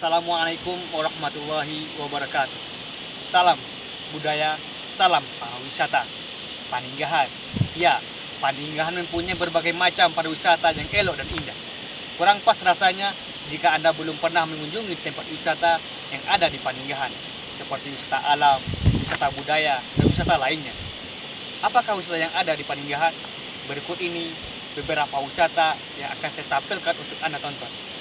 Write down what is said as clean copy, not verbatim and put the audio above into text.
Assalamualaikum warahmatullahi wabarakatuh. Salam budaya, salam pariwisata. Paninggahan. Ya, Paninggahan mempunyai berbagai macam pariwisata yang elok dan indah. Kurang pas rasanya jika Anda belum pernah mengunjungi tempat wisata yang ada di Paninggahan, seperti wisata alam, wisata budaya, dan wisata lainnya. Apakah wisata yang ada di Paninggahan? Berikut ini beberapa wisata yang akan saya tampilkan untuk Anda tonton.